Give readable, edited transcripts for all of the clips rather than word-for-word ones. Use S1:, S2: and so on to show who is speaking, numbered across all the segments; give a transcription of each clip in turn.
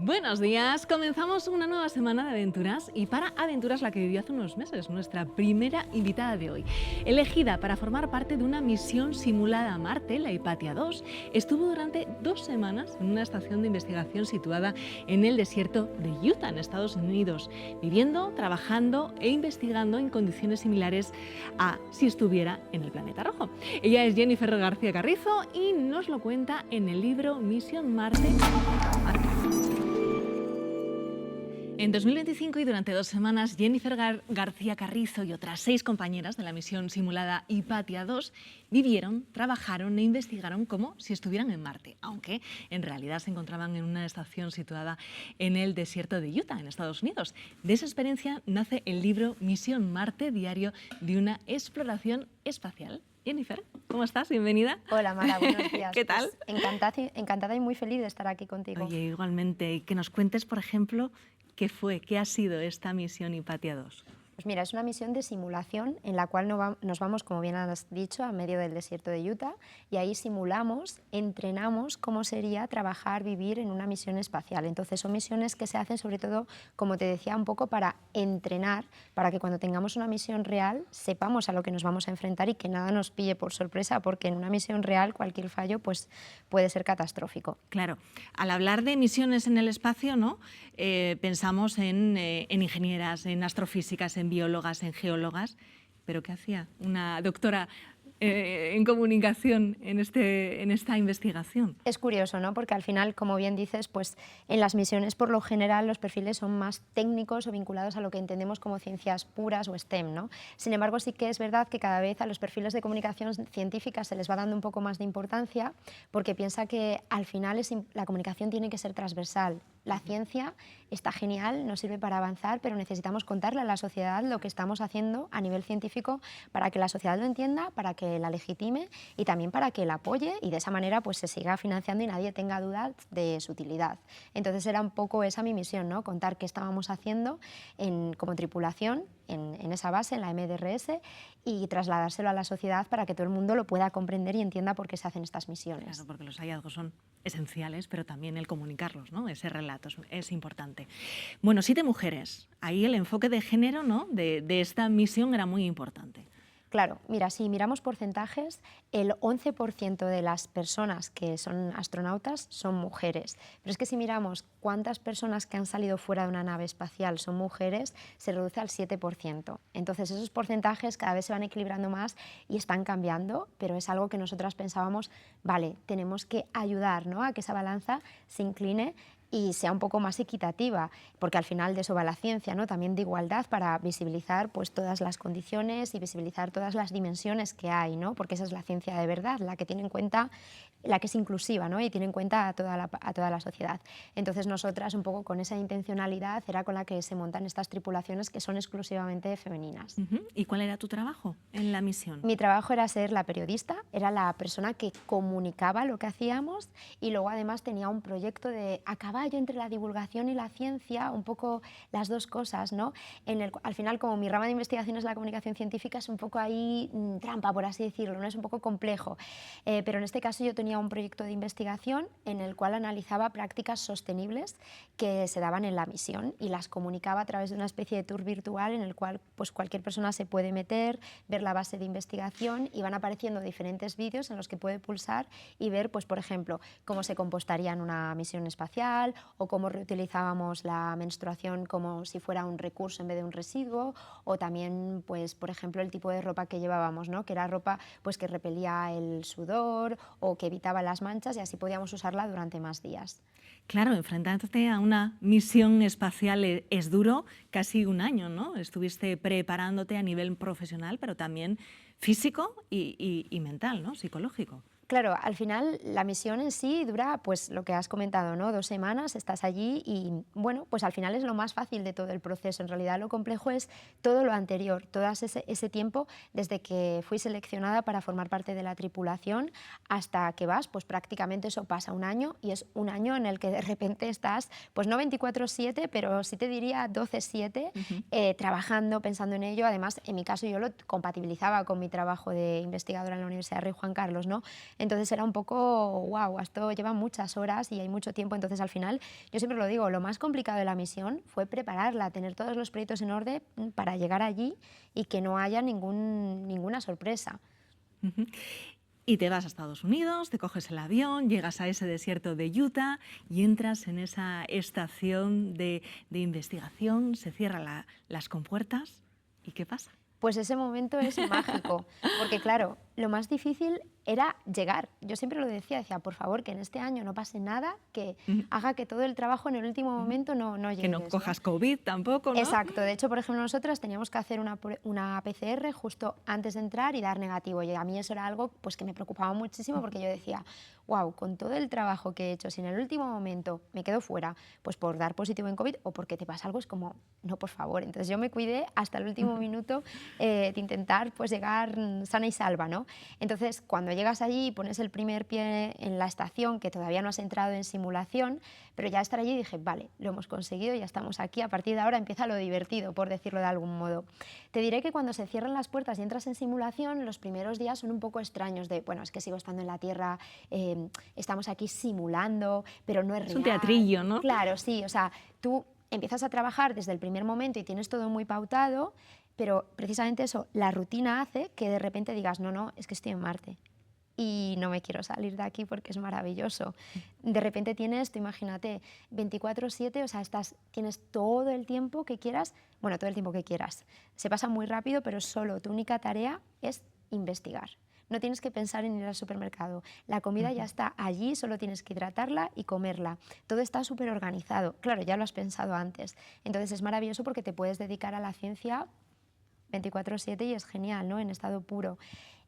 S1: Buenos días, comenzamos una nueva semana de aventuras y para aventuras la que vivió hace unos meses, nuestra primera invitada de hoy. Elegida para formar parte de una misión simulada a Marte, la Hypatia 2, estuvo durante 2 semanas en una estación de investigación situada en el desierto de Utah, en Estados Unidos, viviendo, trabajando e investigando en condiciones similares a si estuviera en el planeta rojo. Ella es Jennifer García Carrizo y nos lo cuenta en el libro Misión Marte. En 2025 y durante 2 semanas, Jennifer García Carrizo y otras 6 compañeras de la misión simulada Hypatia 2 vivieron, trabajaron e investigaron como si estuvieran en Marte, aunque en realidad se encontraban en una estación situada en el desierto de Utah, en Estados Unidos. De esa experiencia nace el libro Misión Marte, diario de una exploración espacial. Jennifer, ¿cómo estás? Bienvenida.
S2: Hola Mara, buenos días.
S1: ¿Qué tal?
S2: Pues encantada y muy feliz de estar aquí contigo.
S1: Oye, igualmente, que nos cuentes, por ejemplo, ¿qué ha sido esta misión Hypatia 2?
S2: Pues mira, es una misión de simulación en la cual nos vamos, como bien has dicho, a medio del desierto de Utah y ahí simulamos, entrenamos cómo sería trabajar, vivir en una misión espacial. Entonces son misiones que se hacen sobre todo, como te decía, un poco para entrenar, para que cuando tengamos una misión real sepamos a lo que nos vamos a enfrentar y que nada nos pille por sorpresa, porque en una misión real cualquier fallo pues, puede ser catastrófico.
S1: Claro, al hablar de misiones en el espacio, ¿no? Pensamos en ingenieras, en astrofísicas, en biólogas, en geólogas, pero ¿qué hacía una doctora en comunicación en esta investigación?
S2: Es curioso, ¿no? Porque al final, como bien dices, pues en las misiones por lo general los perfiles son más técnicos o vinculados a lo que entendemos como ciencias puras o STEM, ¿no? Sin embargo, sí que es verdad que cada vez a los perfiles de comunicación científica se les va dando un poco más de importancia porque piensa que al final la comunicación tiene que ser transversal. La ciencia está genial, nos sirve para avanzar, pero necesitamos contarle a la sociedad lo que estamos haciendo a nivel científico para que la sociedad lo entienda, para que la legitime y también para que la apoye y de esa manera pues, se siga financiando y nadie tenga dudas de su utilidad. Entonces era un poco esa mi misión, ¿no? Contar qué estábamos haciendo como tripulación en esa base, en la MDRS, y trasladárselo a la sociedad para que todo el mundo lo pueda comprender y entienda por qué se hacen estas misiones.
S1: Claro, porque los hallazgos son esenciales, pero también el comunicarlos, ¿no? Ese relato es importante. Bueno, 7 mujeres. Ahí el enfoque de género, ¿no? de esta misión era muy importante.
S2: Claro, mira, si miramos porcentajes, el 11% de las personas que son astronautas son mujeres. Pero es que si miramos cuántas personas que han salido fuera de una nave espacial son mujeres, se reduce al 7%. Entonces esos porcentajes cada vez se van equilibrando más y están cambiando, pero es algo que nosotras pensábamos, vale, tenemos que ayudar, ¿no?, a que esa balanza se incline y sea un poco más equitativa, porque al final de eso va la ciencia, ¿no? También de igualdad para visibilizar pues, todas las condiciones y visibilizar todas las dimensiones que hay, ¿no? Porque esa es la ciencia de verdad, la que tiene en cuenta, la que es inclusiva, ¿no? Y tiene en cuenta a toda la sociedad. Entonces nosotras un poco con esa intencionalidad era con la que se montan estas tripulaciones que son exclusivamente femeninas.
S1: ¿Y cuál era tu trabajo en la misión?
S2: Mi trabajo era ser la periodista, era la persona que comunicaba lo que hacíamos y luego además tenía un proyecto de acabar entre la divulgación y la ciencia, un poco las dos cosas, ¿no? Al final, como mi rama de investigación es la comunicación científica, es un poco ahí trampa, por así decirlo, ¿no? Es un poco complejo. Pero en este caso yo tenía un proyecto de investigación en el cual analizaba prácticas sostenibles que se daban en la misión y las comunicaba a través de una especie de tour virtual en el cual pues, cualquier persona se puede meter, ver la base de investigación y van apareciendo diferentes vídeos en los que puede pulsar y ver, pues, por ejemplo, cómo se compostaría en una misión espacial, o cómo reutilizábamos la menstruación como si fuera un recurso en vez de un residuo, o también, pues, por ejemplo, el tipo de ropa que llevábamos, ¿no? Que era ropa pues, que repelía el sudor o que evitaba las manchas y así podíamos usarla durante más días.
S1: Claro, enfrentarte a una misión espacial es duro, casi 1 año, ¿no? Estuviste preparándote a nivel profesional, pero también físico y mental, ¿no? Psicológico.
S2: Claro, al final la misión en sí dura, pues lo que has comentado, ¿no? 2 semanas, estás allí y, bueno, pues al final es lo más fácil de todo el proceso. En realidad lo complejo es todo lo anterior, todo ese tiempo desde que fui seleccionada para formar parte de la tripulación hasta que vas, pues prácticamente eso pasa 1 año y es 1 año en el que de repente estás, pues no 24/7, pero sí te diría 12/7, trabajando, pensando en ello. Además, en mi caso yo lo compatibilizaba con mi trabajo de investigadora en la Universidad Rey Juan Carlos, ¿no? Entonces era un poco, wow, esto lleva muchas horas y hay mucho tiempo. Entonces al final, yo siempre lo digo, lo más complicado de la misión fue prepararla, tener todos los proyectos en orden para llegar allí y que no haya ninguna sorpresa.
S1: Ujú. Y te vas a Estados Unidos, te coges el avión, llegas a ese desierto de Utah y entras en esa estación de investigación, se cierran las compuertas. ¿Y qué pasa?
S2: Pues ese momento es mágico, porque claro, lo más difícil era llegar. Yo siempre lo decía, por favor, que en este año no pase nada que
S1: Ujú.
S2: haga que todo el trabajo en el último
S1: Ujú.
S2: momento no
S1: Que no
S2: llegues, ¿no?
S1: cojas COVID tampoco, ¿no?
S2: Exacto, de hecho, por ejemplo, nosotras teníamos que hacer una PCR justo antes de entrar y dar negativo, y a mí eso era algo pues, que me preocupaba muchísimo porque yo decía, wow, con todo el trabajo que he hecho, si en el último momento me quedo fuera, pues por dar positivo en COVID o porque te pasa algo, es como, no, por favor. Entonces yo me cuidé hasta el último minuto de intentar pues llegar sana y salva, ¿no? Entonces, cuando llegas allí y pones el primer pie en la estación, que todavía no has entrado en simulación, pero ya estar allí dije, vale, lo hemos conseguido, ya estamos aquí, a partir de ahora empieza lo divertido, por decirlo de algún modo. Te diré que cuando se cierran las puertas y entras en simulación, los primeros días son un poco extraños de, bueno, es que sigo estando en la Tierra, estamos aquí simulando, pero no es real.
S1: Es un teatrillo, ¿no?
S2: Claro, sí, o sea, tú empiezas a trabajar desde el primer momento y tienes todo muy pautado, pero precisamente eso, la rutina hace que de repente digas, no, no, es que estoy en Marte y no me quiero salir de aquí porque es maravilloso. De repente tienes, tú imagínate, 24/7, o sea, tienes todo el tiempo que quieras, bueno, todo el tiempo que quieras. Se pasa muy rápido, pero solo tu única tarea es investigar. No tienes que pensar en ir al supermercado. La comida ya está allí, solo tienes que hidratarla y comerla. Todo está súper organizado. Claro, ya lo has pensado antes. Entonces es maravilloso porque te puedes dedicar a la ciencia 24/7 y es genial, ¿no? En estado puro.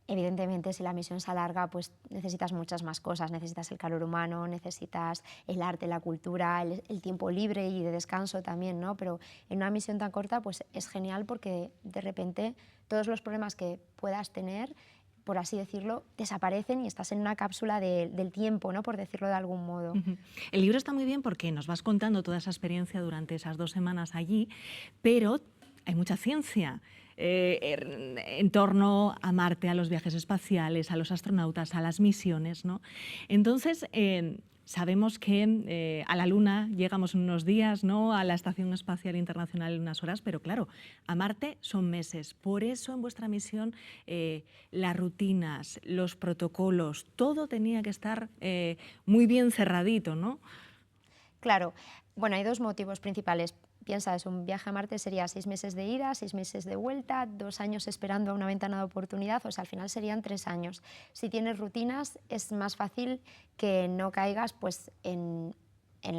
S2: Evidentemente, si la misión se alarga, pues necesitas muchas más cosas. Necesitas el calor humano, necesitas el arte, la cultura, el tiempo libre y de descanso también, ¿no? Pero en una misión tan corta, pues es genial porque de repente todos los problemas que puedas tener, por así decirlo, desaparecen y estás en una cápsula del tiempo, ¿no? Por decirlo de algún modo.
S1: Ujú. El libro está muy bien porque nos vas contando toda esa experiencia durante esas 2 semanas allí, pero hay mucha ciencia en torno a Marte, a los viajes espaciales, a los astronautas, a las misiones, ¿no? Entonces, sabemos que a la Luna llegamos en unos días, ¿no? A la Estación Espacial Internacional en unas horas, pero claro, a Marte son meses. Por eso en vuestra misión las rutinas, los protocolos, todo tenía que estar muy bien cerradito, ¿no?
S2: Claro, bueno, hay dos motivos principales. Piensa, es un viaje a Marte sería 6 meses de ida, 6 meses de vuelta, 2 años esperando a una ventana de oportunidad, o sea, al final serían 3 años. Si tienes rutinas, es más fácil que no caigas pues, en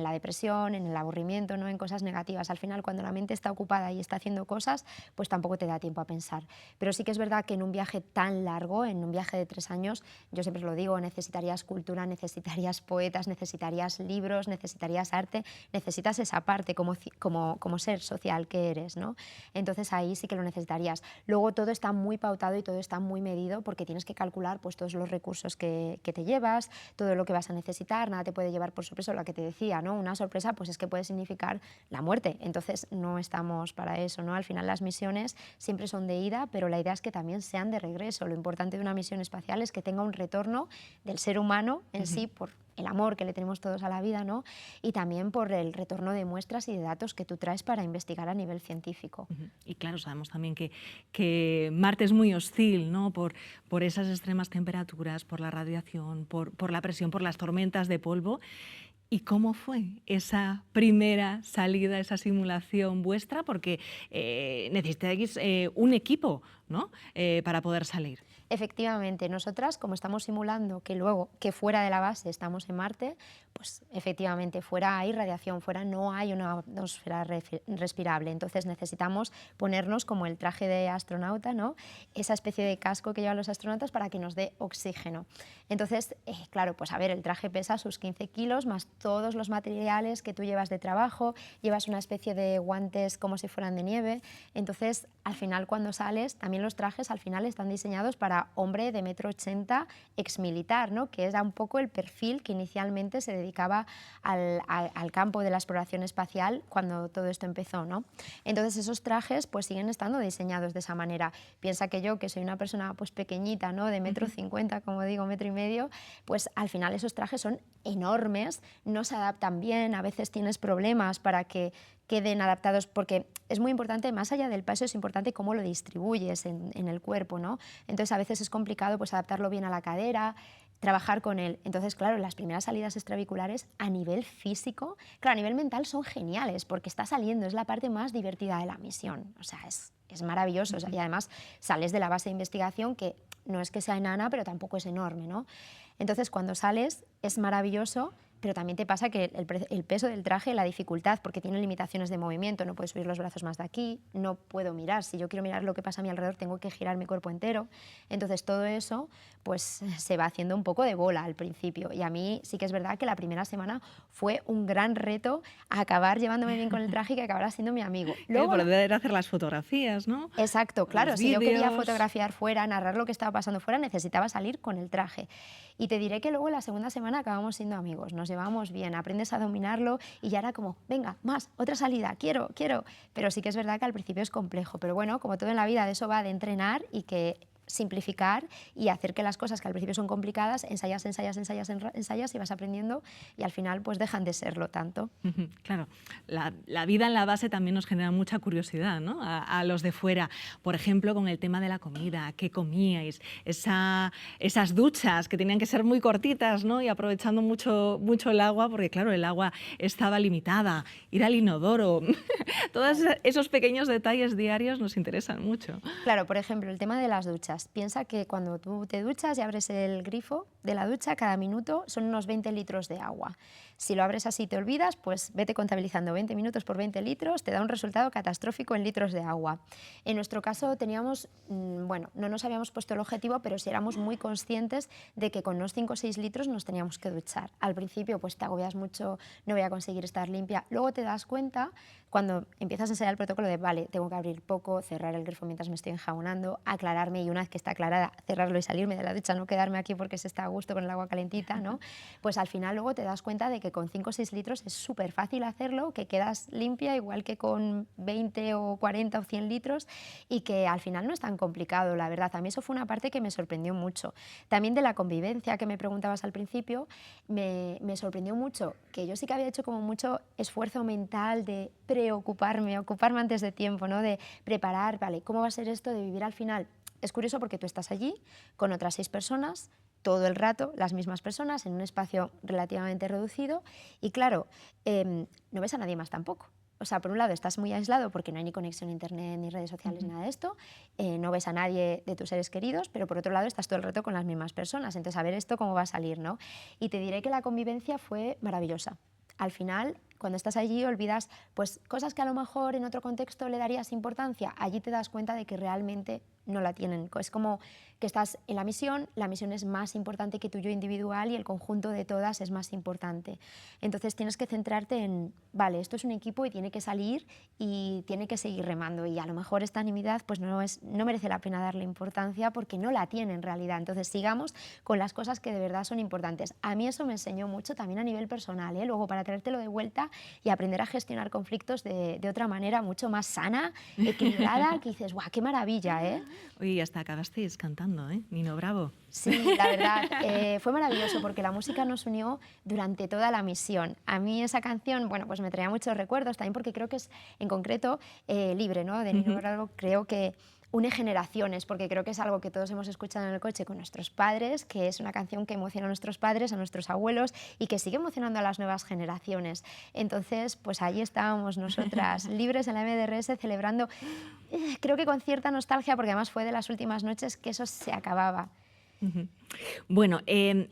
S2: la depresión, en el aburrimiento, ¿no? En cosas negativas. Al final, cuando la mente está ocupada y está haciendo cosas, pues tampoco te da tiempo a pensar. Pero sí que es verdad que en un viaje tan largo, en un viaje de 3 años, yo siempre lo digo, necesitarías cultura, necesitarías poetas, necesitarías libros, necesitarías arte, necesitas esa parte como ser social que eres, ¿no? Entonces ahí sí que lo necesitarías. Luego todo está muy pautado y todo está muy medido porque tienes que calcular pues, todos los recursos que te llevas, todo lo que vas a necesitar, nada te puede llevar por sorpresa, lo que te decía, ¿no? Una sorpresa pues es que puede significar la muerte, entonces no estamos para eso, ¿no? Al final las misiones siempre son de ida, pero la idea es que también sean de regreso. Lo importante de una misión espacial es que tenga un retorno del ser humano en sí por el amor que le tenemos todos a la vida, ¿no? Y también por el retorno de muestras y de datos que tú traes para investigar a nivel científico.
S1: Y claro, sabemos también que Marte es muy hostil, ¿no? Por esas extremas temperaturas, por la radiación, por la presión, por las tormentas de polvo. ¿Y cómo fue esa primera salida, esa simulación vuestra? Porque necesitáis un equipo, ¿no? Para poder salir.
S2: Efectivamente, nosotras, como estamos simulando que luego, que fuera de la base estamos en Marte, pues efectivamente fuera hay radiación, fuera no hay una atmósfera respirable. Entonces necesitamos ponernos como el traje de astronauta, ¿no? Esa especie de casco que llevan los astronautas para que nos dé oxígeno. Entonces, claro, pues a ver, el traje pesa sus 15 kilos más todos los materiales que tú llevas de trabajo, llevas una especie de guantes como si fueran de nieve. Entonces, al final cuando sales, también los trajes al final están diseñados para era hombre de 1,80 m, exmilitar, ¿no? Que era un poco el perfil que inicialmente se dedicaba al campo de la exploración espacial cuando todo esto empezó, ¿no? Entonces esos trajes pues siguen estando diseñados de esa manera. Piensa que yo, que soy una persona pues pequeñita, ¿no? De 1,50 m, como digo, 1,5 m, pues al final esos trajes son enormes, no se adaptan bien, a veces tienes problemas para que queden adaptados, porque es muy importante, más allá del peso, es importante cómo lo distribuyes en el cuerpo, ¿no? Entonces a veces es complicado pues adaptarlo bien a la cadera, trabajar con él. Entonces, claro, las primeras salidas extravehiculares a nivel físico, claro, a nivel mental son geniales, porque está saliendo, es la parte más divertida de la misión, o sea, es maravilloso. O sea, y además sales de la base de investigación, que no es que sea enana, pero tampoco es enorme, ¿no? Entonces, cuando sales es maravilloso, pero también te pasa que el peso del traje, la dificultad, porque tiene limitaciones de movimiento, no puedo subir los brazos más de aquí, no puedo mirar, si yo quiero mirar lo que pasa a mi alrededor tengo que girar mi cuerpo entero, entonces todo eso pues se va haciendo un poco de bola al principio, y a mí sí que es verdad que la primera semana fue un gran reto acabar llevándome bien con el traje y que acabara siendo mi amigo.
S1: Luego, poder hacer las fotografías, ¿no?
S2: Exacto, claro,
S1: Los
S2: si yo quería
S1: vídeos.
S2: fotografiar fuera, narrar lo que estaba pasando fuera, necesitaba salir con el traje. Y te diré que luego la segunda semana acabamos siendo amigos, nos llevamos bien, aprendes a dominarlo y ya era como, venga, más, otra salida, quiero. Pero sí que es verdad que al principio es complejo, pero bueno, como todo en la vida, de eso va, de entrenar y que simplificar y hacer que las cosas que al principio son complicadas, ensayas y vas aprendiendo y al final pues dejan de serlo tanto.
S1: Claro, la vida en la base también nos genera mucha curiosidad, ¿no? A los de fuera. Por ejemplo, con el tema de la comida, ¿qué comíais? Esas duchas que tenían que ser muy cortitas, ¿no? Y aprovechando mucho el agua, porque claro, el agua estaba limitada, ir al inodoro, todos esos pequeños detalles diarios nos interesan mucho.
S2: Claro, por ejemplo, el tema de las duchas. Piensa que cuando tú te duchas y abres el grifo de la ducha, cada minuto son unos 20 litros de agua. Si lo abres así y te olvidas, pues vete contabilizando 20 minutos por 20 litros, te da un resultado catastrófico en litros de agua. En nuestro caso teníamos, bueno, no nos habíamos puesto el objetivo, pero sí éramos muy conscientes de que con unos 5 o 6 litros nos teníamos que duchar. Al principio pues te agobias mucho, no voy a conseguir estar limpia. Luego te das cuenta, cuando empiezas a enseñar el protocolo de, vale, tengo que abrir poco, cerrar el grifo mientras me estoy enjabonando, aclararme y una vez que está aclarada, cerrarlo y salirme de la ducha, no quedarme aquí porque se está a gusto con el agua calentita, ¿no? Pues al final luego te das cuenta de que con 5 o 6 litros es súper fácil hacerlo, que quedas limpia igual que con 20 o 40 o 100 litros y que al final no es tan complicado, la verdad. A mí eso fue una parte que me sorprendió mucho. También de la convivencia que me preguntabas al principio, me sorprendió mucho, que yo sí que había hecho como mucho esfuerzo mental de ocuparme antes de tiempo, ¿no? De preparar, vale, ¿cómo va a ser esto de vivir al final? Es curioso porque tú estás allí con otras 6 personas, todo el rato las mismas personas, en un espacio relativamente reducido y claro, no ves a nadie más tampoco. O sea, por un lado estás muy aislado porque no hay ni conexión a internet, ni redes sociales, nada de esto, no ves a nadie de tus seres queridos, pero por otro lado estás todo el rato con las mismas personas, entonces a ver esto cómo va a salir, ¿no? Y te diré que la convivencia fue maravillosa. Al final, cuando estás allí olvidas pues, cosas que a lo mejor en otro contexto le darías importancia, allí te das cuenta de que realmente no la tienen. Es como que estás en la misión es más importante que tu yo individual y el conjunto de todas es más importante. Entonces tienes que centrarte en, vale, esto es un equipo y tiene que salir y tiene que seguir remando y a lo mejor esta animidad pues no merece la pena darle importancia porque no la tiene en realidad. Entonces sigamos con las cosas que de verdad son importantes. A mí eso me enseñó mucho también a nivel personal, ¿eh? Luego para traértelo de vuelta y aprender a gestionar conflictos de otra manera mucho más sana, equilibrada, que dices, ¡guau, qué maravilla! ¿Eh?
S1: Oye, hasta acabasteis cantando, ¿eh? Nino Bravo.
S2: Sí, la verdad, fue maravilloso porque la música nos unió durante toda la misión. A mí esa canción, bueno, pues me traía muchos recuerdos también porque creo que es, en concreto, Libre, ¿no? De Nino Bravo, creo que une generaciones, porque creo que es algo que todos hemos escuchado en el coche con nuestros padres, que es una canción que emociona a nuestros padres, a nuestros abuelos y que sigue emocionando a las nuevas generaciones. Entonces, pues ahí estábamos nosotras, libres en la MDRS, celebrando, creo que con cierta nostalgia, porque además fue de las últimas noches que eso se acababa.
S1: Bueno,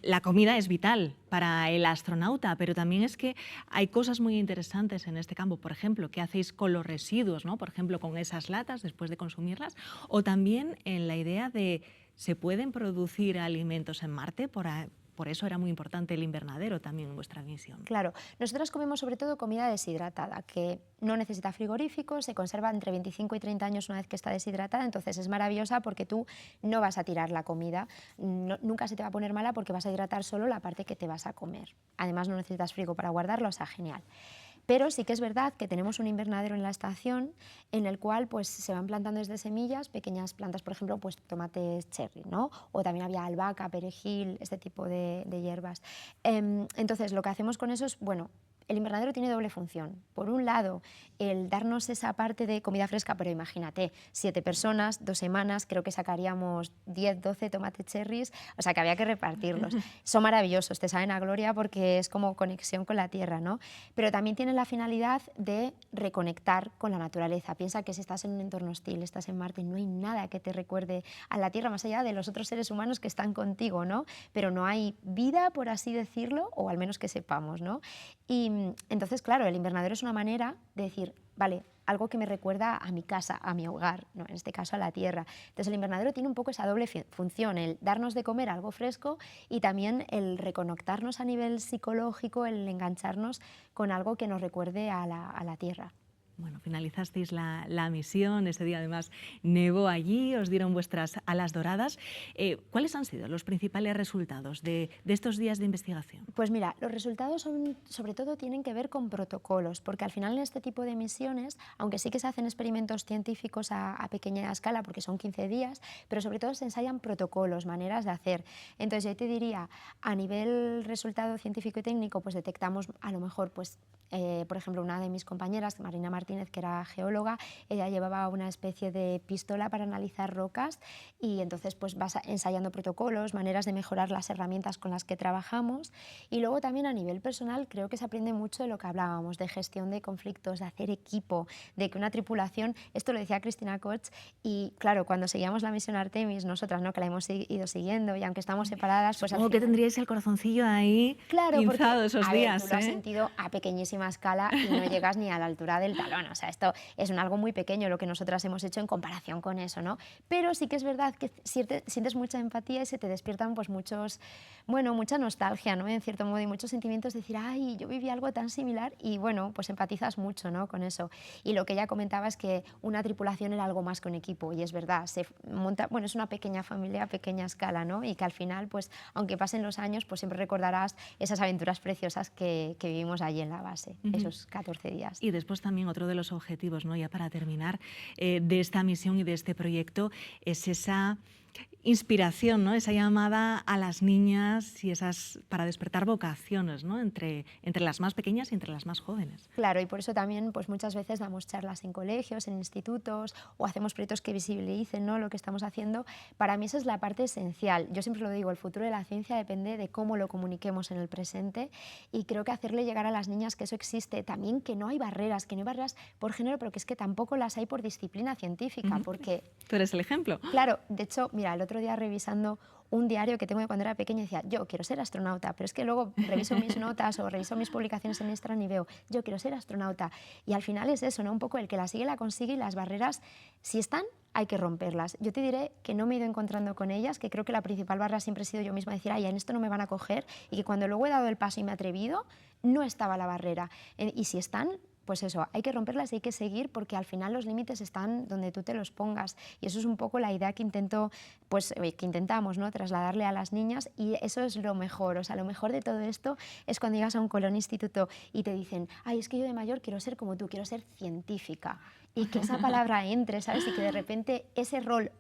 S1: la comida es vital para el astronauta, pero también es que hay cosas muy interesantes en este campo. Por ejemplo, ¿qué hacéis con los residuos, ¿no? Por ejemplo, con esas latas después de consumirlas. O también en la idea de, ¿se pueden producir alimentos en Marte? Por por eso era muy importante el invernadero también en vuestra misión.
S2: Claro, nosotros comemos sobre todo comida deshidratada, que no necesita frigorífico, se conserva entre 25 y 30 años una vez que está deshidratada, entonces es maravillosa porque tú no vas a tirar la comida, nunca se te va a poner mala porque vas a hidratar solo la parte que te vas a comer. Además no necesitas frigo para guardarlo, o sea, genial. Pero sí que es verdad que tenemos un invernadero en la estación en el cual pues, se van plantando desde semillas pequeñas plantas, por ejemplo, pues, tomates cherry, ¿no? O también había albahaca, perejil, este tipo de hierbas. Entonces, lo que hacemos con eso es, bueno, el invernadero tiene doble función. Por un lado, el darnos esa parte de comida fresca, pero imagínate, 7 personas, 2 semanas, creo que sacaríamos 10, 12 tomates cherries, o sea que había que repartirlos. Son maravillosos, te saben a gloria porque es como conexión con la tierra, ¿no? Pero también tienen la finalidad de reconectar con la naturaleza. Piensa que si estás en un entorno hostil, estás en Marte, no hay nada que te recuerde a la tierra, más allá de los otros seres humanos que están contigo, ¿no? Pero no hay vida, por así decirlo, o al menos que sepamos, ¿no? Y entonces, claro, el invernadero es una manera de decir, vale, algo que me recuerda a mi casa, a mi hogar, ¿no? En este caso a la tierra. Entonces el invernadero tiene un poco esa doble función, el darnos de comer algo fresco y también el reconectarnos a nivel psicológico, el engancharnos con algo que nos recuerde a la tierra.
S1: Bueno, finalizasteis la misión, ese día además nevó allí, os dieron vuestras alas doradas. ¿Cuáles han sido los principales resultados de estos días de investigación?
S2: Pues mira, los resultados sobre todo tienen que ver con protocolos, porque al final en este tipo de misiones, aunque sí que se hacen experimentos científicos a pequeña escala, porque son 15 días, pero sobre todo se ensayan protocolos, maneras de hacer. Entonces yo te diría, a nivel resultado científico y técnico, pues detectamos a lo mejor, pues, por ejemplo, una de mis compañeras, Marina Martínez, que era geóloga, ella llevaba una especie de pistola para analizar rocas y entonces pues vas ensayando protocolos, maneras de mejorar las herramientas con las que trabajamos y luego también a nivel personal creo que se aprende mucho de lo que hablábamos, de gestión de conflictos, de hacer equipo, de que una tripulación, esto lo decía Cristina Koch y claro, cuando seguíamos la misión Artemis, nosotras, ¿no? Que la hemos ido siguiendo y aunque estamos separadas, pues
S1: Supongo que tendríais el corazoncillo ahí pinzado esos días.
S2: Tú lo has sentido a pequeñísima escala y no llegas ni a la altura del talón. O sea, esto es algo muy pequeño lo que nosotras hemos hecho en comparación con eso, ¿no? Pero sí que es verdad que sientes mucha empatía y se te despiertan pues mucha nostalgia, ¿no? En cierto modo y muchos sentimientos de decir, ay, yo viví algo tan similar y bueno, pues empatizas mucho, ¿no? Con eso. Y lo que ella comentaba es que una tripulación era algo más que un equipo y es verdad, se monta, bueno, es una pequeña familia a pequeña escala, ¿no? Y que al final, pues aunque pasen los años, pues siempre recordarás esas aventuras preciosas que vivimos allí en la base, esos 14 días.
S1: Y después también otro de los objetivos, ¿no? Ya para terminar, de esta misión y de este proyecto es esa inspiración, ¿no? Esa llamada a las niñas y esas para despertar vocaciones, ¿no? entre las más pequeñas y entre las más jóvenes.
S2: Claro, y por eso también pues muchas veces damos charlas en colegios, en institutos o hacemos proyectos que visibilicen, ¿no? Lo que estamos haciendo. Para mí esa es la parte esencial. Yo siempre lo digo, el futuro de la ciencia depende de cómo lo comuniquemos en el presente y creo que hacerle llegar a las niñas que eso existe, también que no hay barreras por género, pero que es que tampoco las hay por disciplina científica, porque...
S1: Tú eres el ejemplo.
S2: Claro, de hecho, mira, el otro día revisando un diario que tengo de cuando era pequeña decía, yo quiero ser astronauta, pero es que luego reviso mis notas o reviso mis publicaciones en Instagram y veo, yo quiero ser astronauta. Y al final es eso, ¿no? Un poco el que la sigue la consigue y las barreras, si están, hay que romperlas. Yo te diré que no me he ido encontrando con ellas, que creo que la principal barrera siempre ha sido yo misma decir, ay, en esto no me van a coger, y que cuando luego he dado el paso y me he atrevido, no estaba la barrera. Y si están, pues eso, hay que romperlas y hay que seguir porque al final los límites están donde tú te los pongas y eso es un poco la idea que intentamos, ¿no? Trasladarle a las niñas y eso es lo mejor, o sea, lo mejor de todo esto es cuando llegas a un Colón Instituto y te dicen, ay, es que yo de mayor quiero ser como tú, quiero ser científica y que esa palabra entre, ¿sabes? Y que de repente ese rol,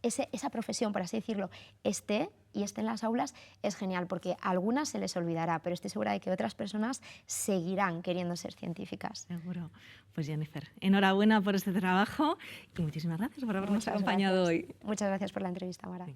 S2: esa profesión, por así decirlo, esté en las aulas es genial porque a algunas se les olvidará, pero estoy segura de que otras personas seguirán queriendo ser científicas.
S1: Seguro. Pues Jennifer, enhorabuena por este trabajo y muchísimas gracias por habernos acompañado hoy.
S2: Muchas gracias por la entrevista, Mara.
S1: Sí.